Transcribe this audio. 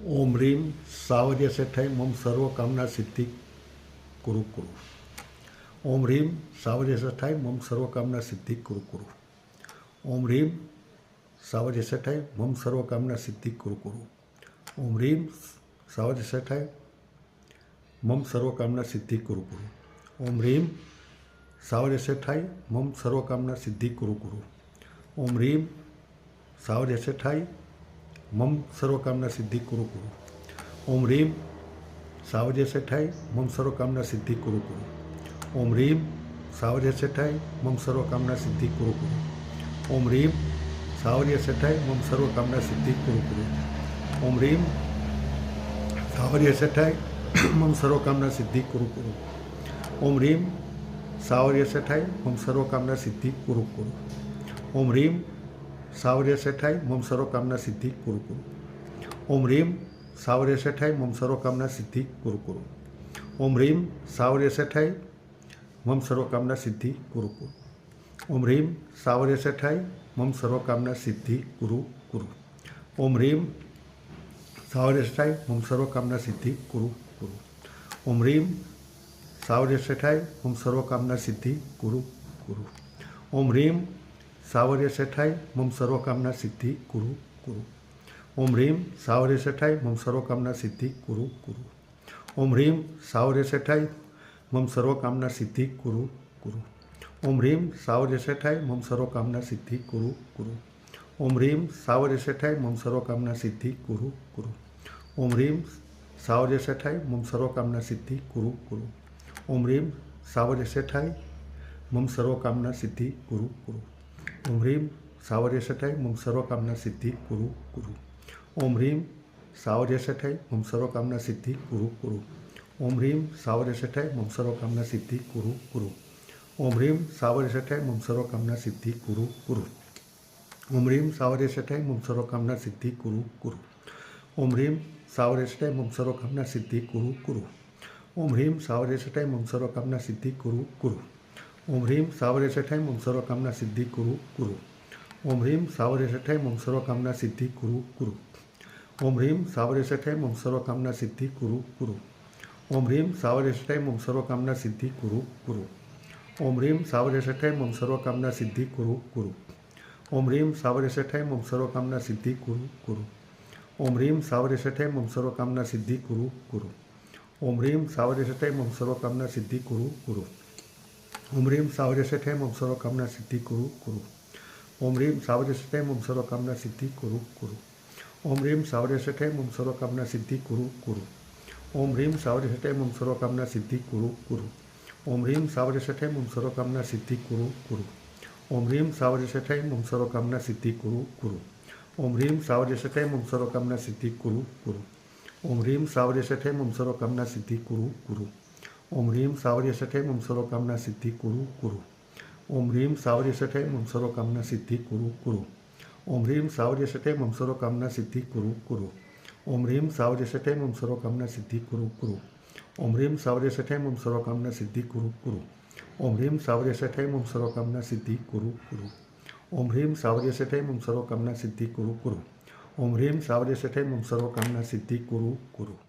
ओम ह्रीं सावर्य सेठाय मम सर्व कामना सिद्धि कुरु कुरु। ओम ह्रीं सावर्य सेठाय मम सर्व कामना सिद्धि कुरु कुरु। ओम ह्रीं सावर्य सेठाय मम सर्व कामना सिद्धि कुरु कुरु। ओम ह्रीं सावर्य सेठाय मम सर्व कामना सिद्धि कुरु कुरु। ओम ह्रीं सावर्य सेठाय मम सर्व कामना सिद्धि कुरु कुरु। ओम ह्रीं सावर्य सेठाय मम सर्व कामना सिद्धि कुरु कुरु। ओम ह्रीं सावर्य सेठाय मम सर्व कामना सिद्धि कुरु कुरु। ओम ह्रीं सावर्य सेठाय मम सर्व कामना सिद्धि कुरु कुरु। ओम ह्रीं सावर्य सेठाय मम सर्व कामना सिद्धि कुरु कुरु। ओम ह्रीं सावर्य सेठाय मम सर्व कामना सिद्धि कुरु कुरु। ओम ह्रीं सावर्य सेठाय मम सर्व कामना सिद्धि कुरु कुरु। ओम ह्रीं सावर्य सेठाय मम सर्व कामना सिद्धि कुरु कुरु। ओम ह्रीं सावर्य सेठाय मम सर्व कामना सिद्धि कुरु कुरु। ओम ह्रीं सावर्य सेठाय मम सर्व कामना सिद्धि कुरु कुरु। ओम ह्रीं सावर्य सेठाय मम सर्व कामना सिद्धि कुरु कुरु। ओम ह्रीं सावर्य सेठाय मम सर्व कामना सिद्धि कुरु कुरु। ओम ह्रीं सावर्य सेठाय मम सर्व कामना सिद्धि कुरु कुरु। ओम ह्रीं सावर्य सेठाय मम सर्व कामना सिद्धि कुरु कुरु। ओम ह्रीं सावर्य सेठाय मम सर्व कामना सिद्धि कुरु कुरु। ओम ह्रीं सावर्य सेठाय मम सर्व कामना सिद्धि कुरु कुरु। ओम ह्रीं सावर्य सेठाय मम सर्व कामना सिद्धि कुरु कुरु। ओम ह्रीं सावर्य सेठाय मम सर्व कामना सिद्धि कुरु कुरु। ओम ह्रीं सावर्य सेठाय मम सर्व कामना सिद्धि कुरु कुरु। ओम ह्रीं सावर्य सेठाय मम सर्व कामना सिद्धि कुरु कुरु। ओम ह्रीं सावर्य सेठाय मम सर्व कामना सिद्धि कुरु कुरु। ओम ह्रीं सावर्य सेठाय मम सर्व कामना सिद्धि कुरु कुरु। ओम ह्रीं सावर्य सेठाय मम सर्व कामना सिद्धि कुरु कुरु। ओम ह्रीं सावर्य सेठाय मम सर्व कामना सिद्धि कुरु कुरु। ओम ह्रीं सावर्य सेठाय मम सर्व कामना सिद्धि कुरु कुरु। ओम ह्रीं सावर्य सेठाय मम सर्व कामना सिद्धि कुरु कुरु। ओम ह्रीं सावर्य सेठाय मम सर्व कामना सिद्धि कुरु कुरु। ओम ह्रीं सावर्य सेठाय मम सर्व कामना सिद्धि कुरु कुरु। ओम ह्रीं सावर्य सेठाय मम सर्व कामना सिद्धि कुरु कुरु। ओम ह्रीं सावर्य सेठाय मम सर्व कामना सिद्धि कुरु कुरु। ओम ह्रीं सावर्य सेठाय मम सर्व कामना सिद्धि कुरु कुरु। ओम ह्रीं सावर्य सेठाय मम सर्व कामना सिद्धि कुरु कुरु। ओम ह्रीं सावर्य सेठाय मम सर्व कामना सिद्धि कुरु कुरु। ओम ह्रीं सावर्य सेठाय मम सर्व कामना सिद्धि कुरु कुरु। ओम ह्रीं सावर्य सेठाय मम सर्व कामना सिद्धि कुरु कुरु। ओम ह्रीं सावर्य सेठाय मम सर्व कामना सिद्धि कुरु कुरु। ओम ह्रीं सावर्य सेठाय मम सर्व कामना सिद्धि कुरु कुरु। ओम ह्रीं सावर्य सेठाय मम सर्व कामना सिद्धि कुरु कुरु। ओम ह्रीं सावर्य सेठाय मम सर्व कामना सिद्धि कुरु कुरु। ओम ह्रीं सावर्य सेठाय मम सर्व कामना सिद्धि कुरु कुरु। ओम ह्रीं सावर्य सेठाय मम सर्व कामना सिद्धि कुरु कुरु। ओम ह्रीं सावर्य सेठाय मम सर्व कामना सिद्धि कुरु कुरु। ओम ह्रीं सावर्य सेठाय मम सर्व कामना सिद्धि कुरु कुरु। ओम ह्रीं सावर्य सेठाय मम सर्व कामना सिद्धि कुरु कुरु। ओम ह्रीं सावर्य सेठाय मम सर्व कामना सिद्धि कुरु कुरु। ओम ह्रीं सावर्य सेठाय मम सर्व कामना सिद्धि कुरु कुरु। ओम ह्रीं सावर्य सेठाय मम सर्व कामना सिद्धि कुरु कुरु। ओम ह्रीं सावर्य सेठाय मम सर्व कामना सिद्धि कुरु कुरु। ओम ह्रीं सावर्य सेठाय मम सर्व कामना सिद्धि कुरु कुरु। ओम ह्रीं सावर्य सेठाय मम सर्व कामना सिद्धि कुरु कुरु। ओम ह्रीं सावर्य सेठाय मम सर्व कामना सिद्धि कुरु कुरु।